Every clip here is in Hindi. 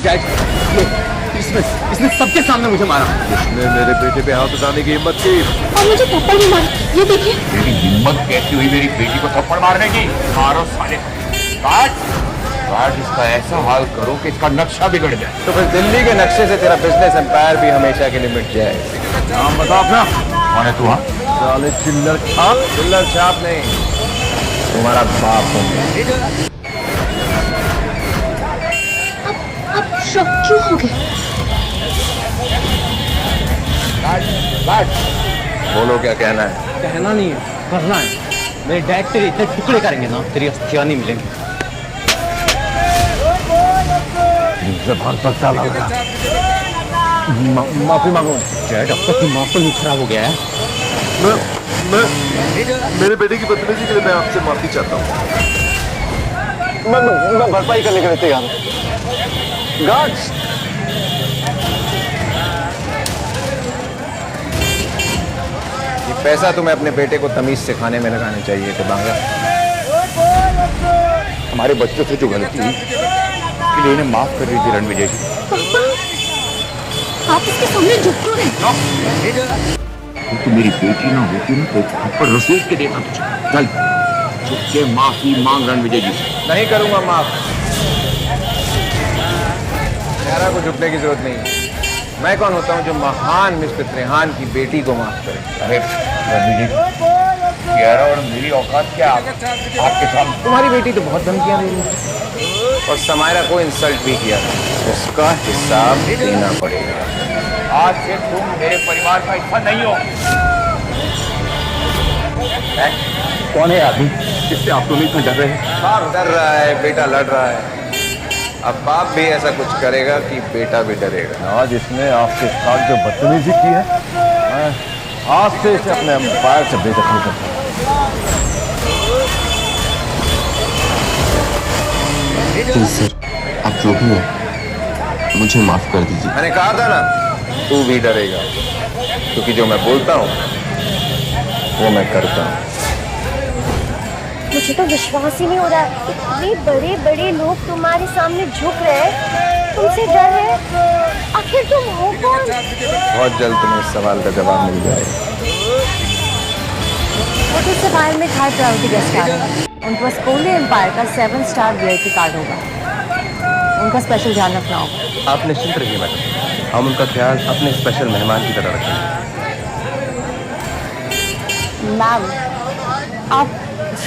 डैड, इसने सबके सामने मुझे मारा। इसने मेरे बेटे पे हाथ उठाने की हिम्मत की और मुझे थप्पड़ भी मारा। ये देखिए। तेरी हिम्मत कैसी हुई मेरी बेटी को थप्पड़ मारने की? मारो साले। काट इसका ऐसा हाल करो कि इसका नक्शा बिगड़ जाए। तो फिर दिल्ली के नक्शे से तेरा बिजनेस एम्पायर भी हमेशा के लिए मिट जाए। नाम बता अपना। कौन है तू? हाँ, साले चिल्लर छाप नहीं, तुम्हारा बाप हूँ। आप शॉक क्यों हो गए? बोलो क्या कहना है। कहना नहीं है, करना है। मेरे डैड तेरे इतने टुकड़े करेंगे ना, तेरी अस्थियां नहीं मिलेंगी। जबान पर ताला लगा। माफी मांगो। डैड, अब तक दिमाग तो नहीं खराब हो गया है? मेरे बेटे की बदतमीजी के लिए मैं आपसे माफी चाहता हूँ। मैं भरपाई करने के लिए तैयार हूँ। गार्ड्स, ये पैसा तुम्हें अपने बेटे को तमीज सिखाने में लगाना चाहिए थे बांगा। हमारे बच्चों से जो गलती हुई इसके लिए इन्हें माफ कर दीजिए रणविजय जी। आप इसके सामने झुक क्यों रहे? तो मेरी बेटी ना होती ना तो थप्पड़ रसीद के देता तुझे। चल झुक के माफी मांग रणविजय जी से। नहीं करूंगा माफ। यारा को झुकने की जरूरत नहीं। मैं कौन होता हूँ जो महान मिस्टर त्रेहान की बेटी को माफ करे? अरे रणविजय जी, यारा और मेरी औकात क्या आपके सामने? तुम्हारी बेटी तो बहुत धमकियां दे रही है और समायरा को इंसल्ट भी किया, उसका हिसाब देना पड़ेगा। आज से तुम मेरे परिवार का हिस्सा नहीं हो। कौन है आदमी जिससे आप दोनों इतना डर रहे हैं? बाप डर रहा है, बेटा लड़ रहा है। अब बाप भी ऐसा कुछ करेगा कि बेटा भी डरेगा। आज इसने आपके साथ जो बदतमीजी की है, मैं आज से इसे अपने एम्पायर से बेदखल करता हूँ। सर, आप जो भी हो मुझे माफ कर दीजिए। मैंने कहा था ना, तू भी डरेगा, क्योंकि जो मैं बोलता हूँ वो मैं करता हूँ। मुझे तो विश्वास ही नहीं हो रहा है। इतने बड़े बड़े लोग तुम्हारे सामने झुक रहे हैं, तुमसे डर रहे हैं। आखिर तुम हो कौन? बहुत जल्द तुम्हें इस सवाल का जवाब मिल जाएगा। वो तो सवाल में था प्रायोरिटी गेस्ट आ रहा है। उनके पास कोहली एम्पायर का 7 स्टार VIP कार्ड होगा। उनका स्पेशल ध्यान रखना होगा। आप निश्चिंत रहिए मैडम, हम उनका ख्याल अपने स्पेशल मेहमान की तरह रखेंगे। मैम, आप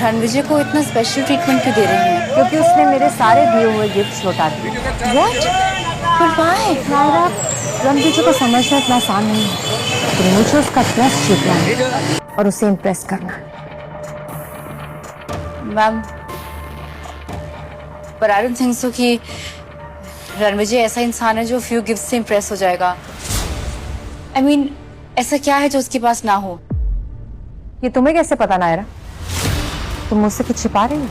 रणविजय को इतना स्पेशल ट्रीटमेंट क्यों दे रही हैं? क्योंकि उसने मेरे सारे दिए हुए गिफ्ट्स लौटा दिए। What? But why? Naira, Ranvijay को समझना इतना आसान नहीं है। तो मुझे उसका ट्रस्ट जीतना है और उसे इम्प्रेस करना है। मैम, पर आई डोंट थिंक सो कि रणविजय ऐसा इंसान है जो फ्यू गिफ्ट से इम्प्रेस हो जाएगा। I mean, ऐसा क्या है जो उसके पास ना हो? ये तुम्हें कैसे पता नायरा? तुम मुझसे कुछ छिपा रही हो?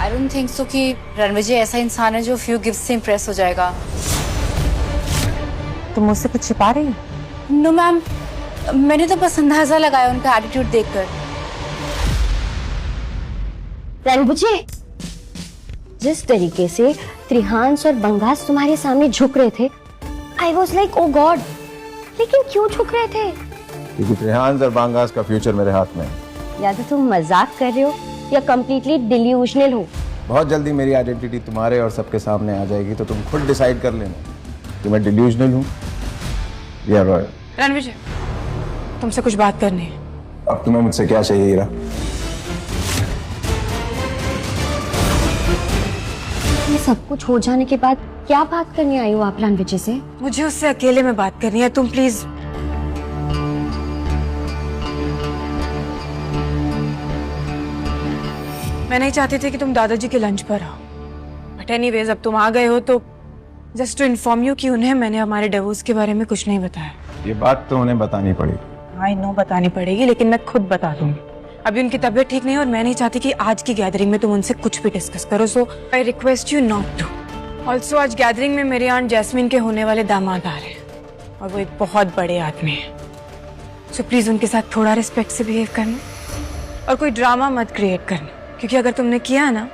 आई डोंट थिंक सो कि रणविजय ऐसा इंसान है जो फ्यू गिफ्ट से इम्प्रेस हो जाएगा। तुम मुझसे कुछ छिपा रही हो? नो मैम, मैंने तो बस अंदाजा लगाया उनका एटीट्यूड देखकर। रणविजय, जिस तरीके से त्रिहांस और बंगास तुम्हारे सामने झुक रहे थे, I was like oh God. लेकिन क्यों झुक रहे थे? क्योंकि त्रिहांस और बांगास का फ्यूचर मेरे हाथ में है। या तो तुम मजाक कर रहे हो या कंप्लीटली डिल्यूजनल हो। बहुत जल्दी मेरी आइडेंटिटी तुम्हारे और सबके सामने आ जाएगी, तो तुम खुद डिसाइड कर लेना कि मैं डिल्यूजनल हूँ या रॉयल। रणविजय, तुमसे कुछ बात करनी है। अब तुम्हें मुझसे क्या चाहिए हीरा? ये सब कुछ हो जाने के बाद क्या बात करने आई हो आप रणविजय से? मुझे उससे अकेले में बात करनी है। तुम प्लीज। मैं नहीं चाहती थी कि तुम दादाजी के लंच पर आओ, बट एनीवेज अब तुम आ गए हो तो जस्ट टू इन्फॉर्म यू कि उन्हें मैंने हमारे डिवोर्स के बारे में कुछ नहीं बताया। ये बात तो उन्हें बतानी पड़ेगी। आई नो बतानी पड़ेगी, लेकिन मैं खुद बता दूंगी। अभी उनकी तबीयत ठीक नहीं है और मैं नहीं चाहती कि आज की गैदरिंग में तुम उनसे कुछ भी डिस्कस करो, so I request you not to. Also आज गैदरिंग में मेरी आंट जैस्मीन के होने वाले दामाद आ रहे हैं और वो एक बहुत बड़े आदमी है, सो प्लीज उनके साथ थोड़ा रिस्पेक्ट से बिहेव करना और कोई ड्रामा मत क्रिएट करना, क्योंकि अगर तुमने किया ना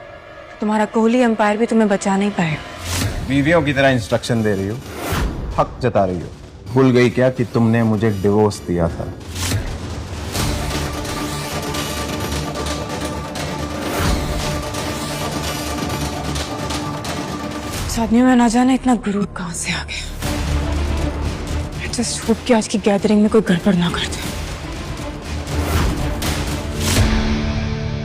तुम्हारा कोहली एम्पायर भी तुम्हें बचा नहीं पाए। बीवियों की तरह इंस्ट्रक्शन दे रही हो, हक जता रही हो। भूल गई क्या कि तुमने मुझे डिवोर्स दिया था? इस आदमी में ना जाने इतना गुरूर कहां से आ गया। जस्ट होप कि आज की गैदरिंग में कोई गड़बड़ ना कर दे।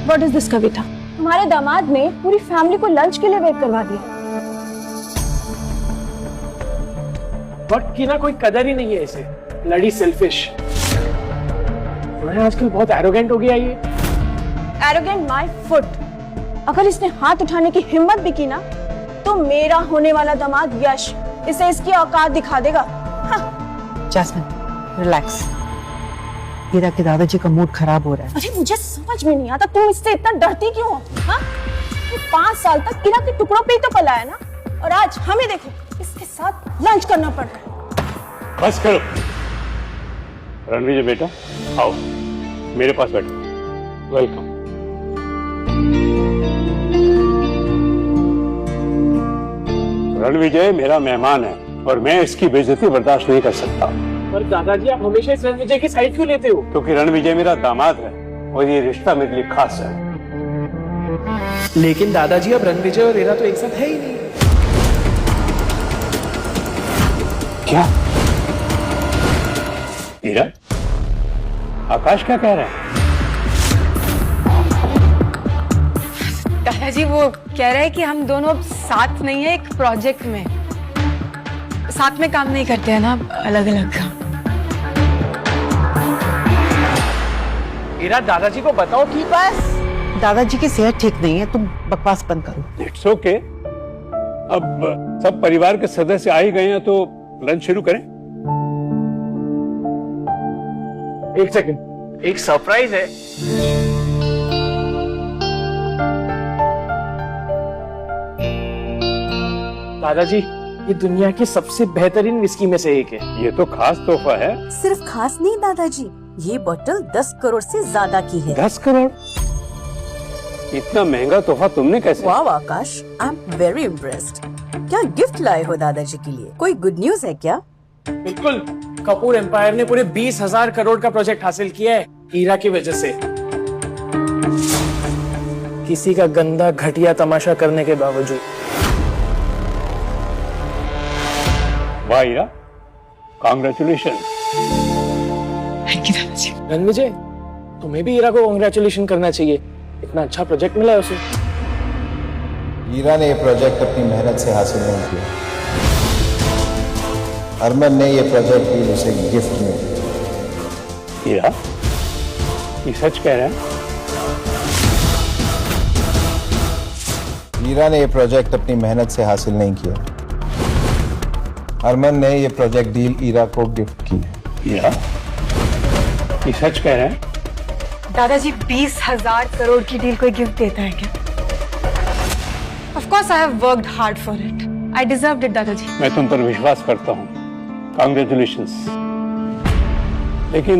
व्हाट इज दिस कविता? हमारे दामाद ने पूरी फैमिली को लंच के लिए वेट करवा दिया। वक्त की ना कोई कदर ही नहीं है इसे। लड़ी सेल्फिश। आजकल बहुत एरोगेंट हो गया ये। Arrogant my foot. अगर इसने हाथ उठाने की हिम्मत भी की ना तो मेरा होने वाला दामाद यश इसे इसकी औकात दिखा देगा। Jasmine, relax. हीरा के दादाजी का मूड खराब हो रहा है। अरे मुझे समझ में नहीं आता तुम इससे इतना डरती क्यों हो? हाँ? 5 साल तक हीरा के टुकड़ों पे ही तो पला है ना, और आज हमें देखो इसके साथ लंच करना पड़ रहा है। बस करो। रणविजय बेटा आओ, मेरे पास बैठो। वेलकम। रणविजय मेरा मेहमान है और मैं इसकी बेइज्जती बर्दाश्त नहीं कर सकता। पर दादाजी आप हमेशा इस रणविजय की साइड क्यों लेते हो? क्योंकि रणविजय मेरा दामाद है और ये रिश्ता मेरे लिए खास है। लेकिन दादाजी अब रणविजय और हीरा तो एक साथ है ही नहीं। क्या? हीरा, आकाश क्या कह रहा है? दादाजी वो कह रहे हैं कि हम दोनों साथ नहीं है, एक प्रोजेक्ट में साथ में काम नहीं करते हैं ना, अलग अलग काम। हीरा, दादाजी को बताओ कि बस दादाजी की सेहत ठीक नहीं है, तुम बकवास बंद करो। It's okay. अब सब परिवार के सदस्य आ ही गए हैं तो लंच शुरू करें। एक सेकंड, एक सरप्राइज है। दादाजी, ये दुनिया की सबसे बेहतरीन विस्की में से एक है। ये तो खास तोहफा है। सिर्फ खास नहीं दादाजी, ये बोतल 10 करोड़ से ज्यादा की है। 10 करोड़? इतना महंगा तोहफा तुमने कैसे? वाह आकाश, आई एम वेरी इम्प्रेस्ड। क्या गिफ्ट लाए हो दादाजी के लिए? कोई गुड न्यूज है क्या? बिल्कुल, कपूर एम्पायर ने पूरे 20,000 करोड़ का प्रोजेक्ट हासिल किया है हीरा की वजह से। किसी का गंदा घटिया तमाशा करने के बावजूद। वाह हीरा, कांग्रेचुलेशन। थैंक यू दादाजी। रणविजय, तुम्हें भी हीरा को कांग्रेचुलेशन करना चाहिए, इतना अच्छा प्रोजेक्ट मिला है उसे। हीरा ने ये प्रोजेक्ट अपनी मेहनत से हासिल नहीं किया। अरमान ने ये प्रोजेक्ट भी उसे गिफ्ट में दिया। हीरा, ये सच कह रहे हैं? हीरा ने ये प्रोजेक्ट अपनी मेहनत से हासिल नहीं किया। अरमान ने ये प्रोजेक्ट डील हीरा को गिफ्ट की है। हीरा, ये सच कह रहे हैं? दादाजी 20,000 करोड़ की डील कोई गिफ्ट देता है क्या? Of course I have worked hard for it. I deserved it, दादाजी। मैं तुम पर विश्वास करता हूँ। कांग्रेचुलेशंस। लेकिन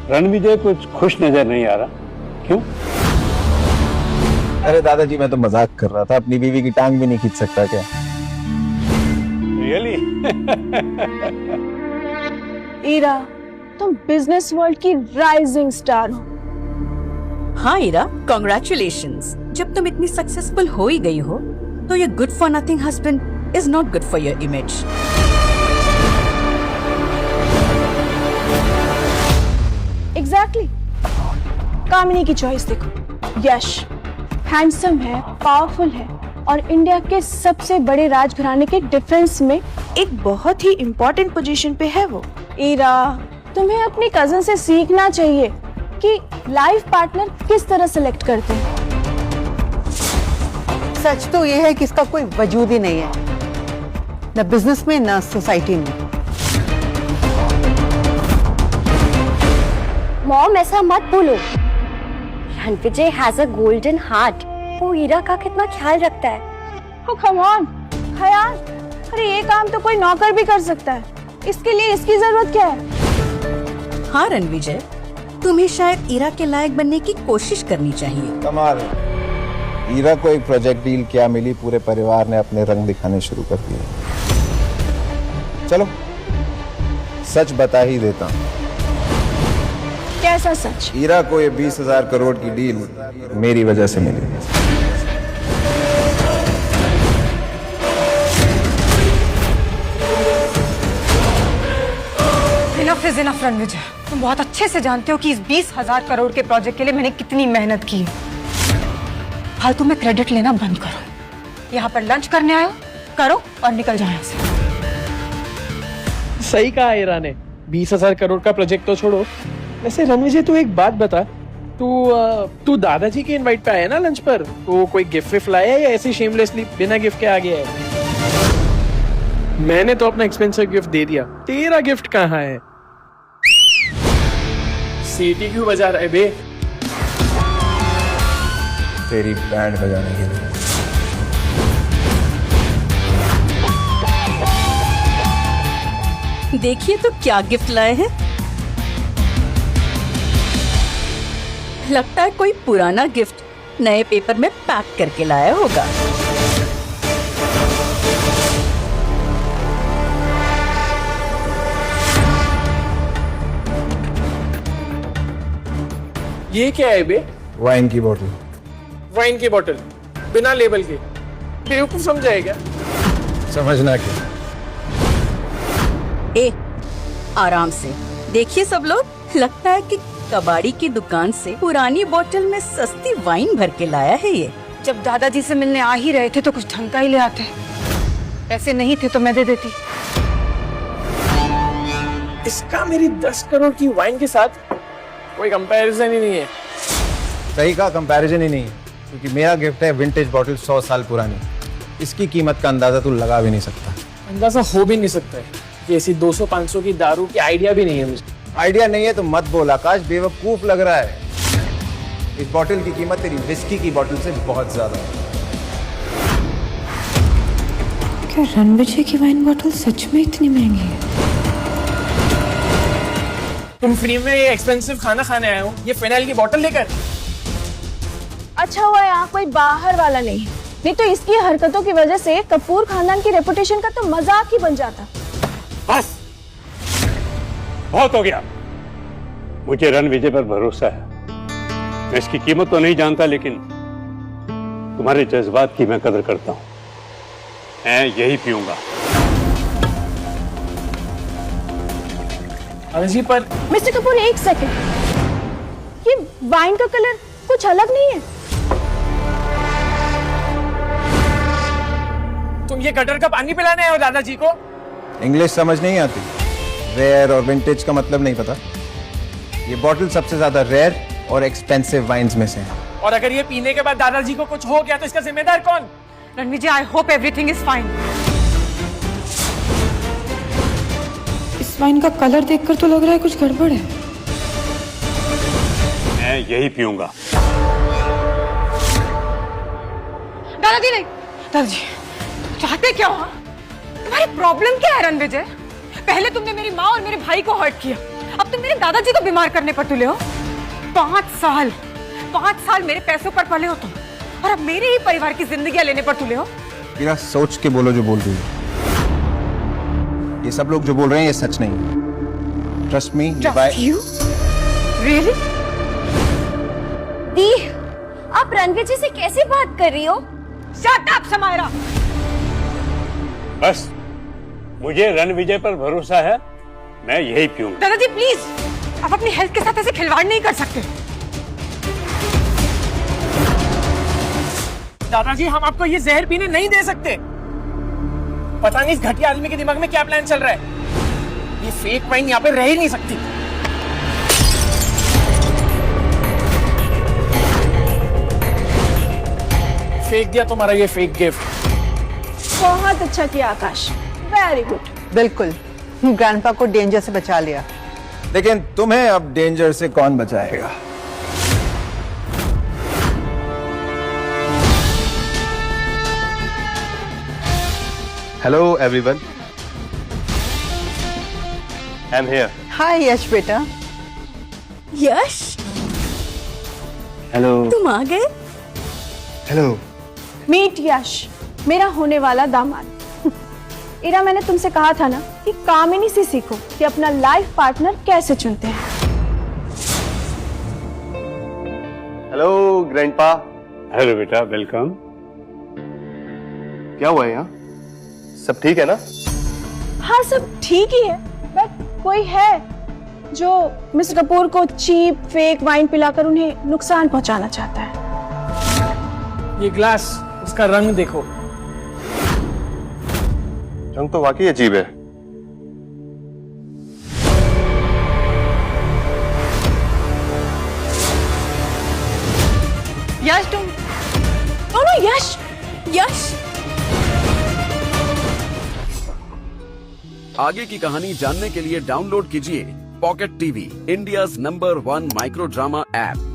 रणविजय कुछ खुश नजर नहीं आ रहा, क्यों? अरे दादाजी, मैं तो मजाक कर रहा था। अपनी बीवी की टांग भी नहीं खींच सकता क्या? रियली? हीरा, तुम बिजनेस वर्ल्ड की राइजिंग स्टार हो। हाँ हीरा, कांग्रेचुलेशंस। जब तुम इतनी सक्सेसफुल हो ही गई हो तो ये good for nothing husband is not good for your image. Exactly. Kamini की चॉइस देखो। यश हैंडसम है, पावरफुल है और इंडिया के सबसे बड़े राजघराने के डिफेंस में एक बहुत ही इम्पोर्टेंट पोजीशन पे है वो। हीरा, तुम्हें अपनी कजन से सीखना चाहिए कि लाइफ पार्टनर किस तरह सिलेक्ट करते हैं। सच तो ये है कि इसका कोई वजूद ही नहीं है, न बिजनेस में न सोसाइटी में। मॉम, ऐसा मत बोलो। Ranvijay has a golden heart. वो हीरा का कितना ख्याल रखता है। Oh, come on, ख्याल? अरे ये काम तो कोई नौकर भी कर सकता है, इसके लिए इसकी जरूरत क्या है? हाँ रणविजय, तुम्हें शायद हीरा के लायक बनने की कोशिश करनी चाहिए। कमाल, ईरा को एक प्रोजेक्ट डील क्या मिली, पूरे परिवार ने अपने रंग दिखाने शुरू कर दिए। चलो सच बता ही देता हूं। कैसा सच? ईरा को ये 20,000 करोड़ की डील मेरी वजह से मिली। इनफ इज इनफ रणविजय, तुम बहुत अच्छे से जानते हो कि इस 20,000 करोड़ के प्रोजेक्ट के लिए मैंने कितनी मेहनत की है। फालतू में क्रेडिट लेना बंद करो। यहाँ पर लंच करने आए हो, करो और निकल जाओ यहाँ से। सही कहा ईरा ने, 20,000 करोड़ का प्रोजेक्ट तो छोड़ो। वैसे रणविजय तू एक बात बता, तू दादाजी के इनवाइट पे आया ना लंच पर, तो कोई गिफ्ट विफ्ट लाया है या ऐसे शेमलेसली बिना गिफ्ट के आ गया है? मैंने तो अपना एक्सपेंसिव गिफ्ट दे दिया, तेरा गिफ्ट कहाँ है? सीटी क्यों बजा रहा है बे? तेरी बैंड बजाने के लिए। देखिए तो क्या गिफ्ट लाए हैं। लगता है कोई पुराना गिफ्ट नए पेपर में पैक करके लाया होगा। ये क्या है बे? वाइन की बोतल। वाइन की बोतल बिना लेबल के? बेवकूफ समझाए क्या? समझना क्या? ए, आराम से देखिए सब लोग, लगता है कि कबाड़ी की दुकान से पुरानी बोतल में सस्ती वाइन भर के लाया है ये। जब दादाजी से मिलने आ ही रहे थे तो कुछ ढंग का ही ले आते। पैसे नहीं थे तो मैं दे देती। इसका मेरी 10 करोड़ की वाइन के साथ कोई कंपैरिजन ही नहीं है। सही का कंपैरिजन ही नहीं, क्योंकि मेरा गिफ्ट है विंटेज बॉटल 100 साल पुरानी। इसकी कीमत का अंदाजा तू लगा भी नहीं सकता। अंदाजा हो भी नहीं सकता है कि ऐसी 200-500 की दारू की आइडिया भी नहीं है मुझे। आइडिया नहीं है तो मत बोल आकाश, बेवकूफ लग रहा है। इस बॉटल की कीमत तेरी विस्की की बॉटल से बहुत ज्यादा है। क्या रणविजय की वाइन बॉटल सच में इतनी महंगी है? तुम फ्री में ये एक्सपेंसिव खाना खाने आए हो, ये फिनाइल की बोतल लेकर? अच्छा हुआ यहाँ कोई बाहर वाला नहीं तो इसकी हरकतों की वजह से कपूर खानदान की रेपुटेशन का तो मजाक ही बन जाता। बस बहुत हो गया। मुझे रणविजय पर भरोसा है। मैं इसकी कीमत तो नहीं जानता, लेकिन तुम्हारे जज्बात की मैं कदर करता हूं। मैं यही पीऊंगा। जी पर मिस्टर कपूर एक सेकंड, ये वाइन का कलर कुछ अलग नहीं है? तुम ये गटर का पानी पिलाने आए हो दादाजी को? इंग्लिश समझ नहीं आती? रेयर और विंटेज का मतलब नहीं पता? ये बॉटल सबसे ज्यादा रेयर और एक्सपेंसिव वाइन्स में से है। और अगर ये पीने के बाद दादाजी को कुछ हो गया तो इसका जिम्मेदार कौन? Ranvijay, I hope everything is fine. इस वाइन का कलर देखकर तो लग रहा है कुछ गड़बड़ है। मैं यही पीऊंगा। दादाजी नहीं, दादाजी चाहते क्या हो? तुम्हारी प्रॉब्लम क्या है रणविजय? पहले तुमने मेरी माँ और मेरे भाई को हर्ट किया, अब तुम मेरे दादाजी को बीमार करने पर तुले हो। 5 साल मेरे पैसों पर पले हो तुम, और अब मेरे ही परिवार की जिंदगियां लेने पर तुले हो। मेरा सोच के बोलो जो बोल रही हो। ये सब लोग जो बोल रहे हैं ये सच नहीं है। Trust me. You? Really? दी, आप रणविजय से कैसे बात कर रही हो? Shut up, Samaira. बस मुझे रणविजय पर भरोसा है। मैं यही पीऊंगा। दादाजी प्लीज, आप अपनी हेल्थ के साथ ऐसे खिलवाड़ नहीं कर सकते। दादाजी हम आपको ये जहर पीने नहीं दे सकते। पता नहीं इस घटिया आदमी के दिमाग में क्या प्लान चल रहा है। ये फेक वाइन यहाँ पे रह ही नहीं सकती। फेंक दिया तुम्हारा ये फेक गिफ्ट। बहुत अच्छा किया आकाश, वेरी गुड। बिल्कुल, ग्रैंडपा को डेंजर से बचा लिया। लेकिन तुम्हें अब डेंजर से कौन बचाएगा? Hello everyone. I'm here. हाय यश बेटा। यश, Hello. तुम आ गए? हेलो। मीट यश, मेरा होने वाला दामाद। इरा, मैंने तुमसे कहा था ना कि कामिनी से सीखो कि अपना लाइफ पार्टनर कैसे चुनते हैं। Hello grandpa. हेलो बेटा, वेलकम। क्या हुआ यहाँ? सब ठीक है ना? हाँ, सब ठीक ही है, बट कोई है जो मिस्टर कपूर को चीप फेक वाइन पिलाकर उन्हें नुकसान पहुंचाना चाहता है। ये ग्लास, इसका रंग देखो। रंग तो वाकई अजीब है। यश तुम नो, यश यश आगे की कहानी जानने के लिए डाउनलोड कीजिए pocket TV, India's number 1 micro drama app.